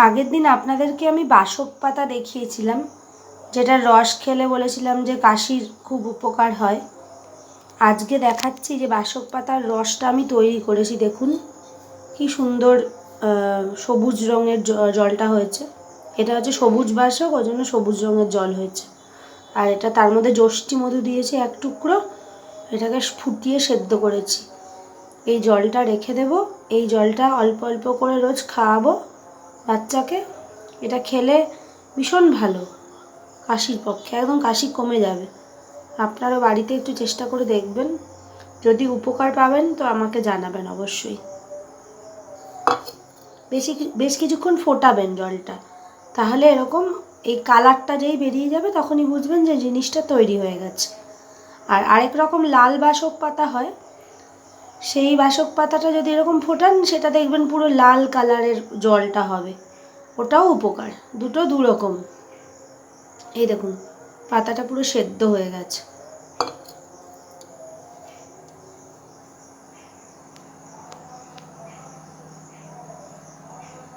আগের দিন আপনাদেরকে আমি বাসক পাতা দেখিয়েছিলাম, যেটার রস খেলে বলেছিলাম যে কাশির খুব উপকার হয়। আজকে দেখাচ্ছি যে বাসক পাতার রসটা আমি তৈরি করেছি। দেখুন কি সুন্দর সবুজ রঙের জলটা হয়েছে। এটা হচ্ছে সবুজ বাসক, ওই জন্য সবুজ রঙের জল হয়েছে। আর এটা তার মধ্যে যষ্টি মধু দিয়েছি এক টুকরো, এটাকে ফুটিয়ে সেদ্ধ করেছি। এই জলটা রেখে দেব, এই জলটা অল্প অল্প করে রোজ খাওয়াবো বাচ্চাকে। এটা খেলে ভীষণ ভালো কাশির পক্ষে, একদম কাশি কমে যাবে। আপনারা বাড়িতে একটু চেষ্টা করে দেখবেন, যদি উপকার পাবেন তো আমাকে জানাবেন অবশ্যই। বেশ কিছুক্ষণ ফোটাবেন জলটা, তাহলে এরকম এই কালারটা যেই বেরিয়ে যাবে তখনই বুঝবেন যে জিনিসটা তৈরি হয়ে গেছে। আর আরেক রকম লাল বাসক পাতা হয়, সেই বাসক পাতাটা যদি এরকম ফোটান সেটা দেখবেন পুরো লাল কালারের জলটা হবে, ওটাও উপকার। দুটো দু রকম। এই দেখুন পাতাটা পুরো সেদ্ধ হয়ে গেছে।